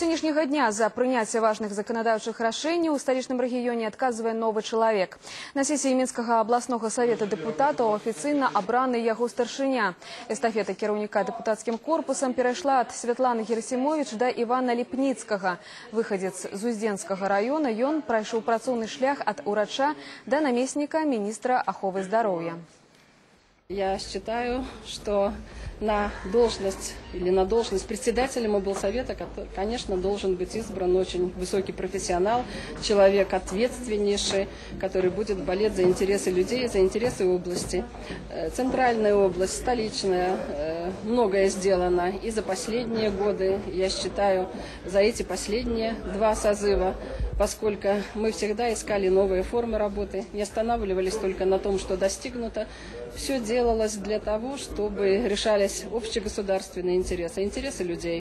Сённяшняга дня за прыняцце важных заканадаўчых рашэнняў у сталічным рэгіёне адказвае новы чалавек. На сесіі Мінскага абласнога савета дэпутатаў афіцыйна абраны яго старшыня. Эстафета кіраўніка дэпутацкім корпусам перайшла ад Святланы Герасімовіч да Івана Ліпніцкага. Выхадзец з Уздзенскага района, ён прайшоў працоўны шлях ад урача да намесніка міністра аховы здароўя. Я считаю, что на должность председателя облсовета, конечно, должен быть избран очень высокий профессионал, человек ответственнейший, который будет болеть за интересы людей, за интересы области. Центральная область, столичная, многое сделано и за последние годы, я считаю, за эти последние 2 созыва, поскольку мы всегда искали новые формы работы, не останавливались только на том, что достигнуто. Все делалось для того, чтобы решались общегосударственные интересы, интересы людей.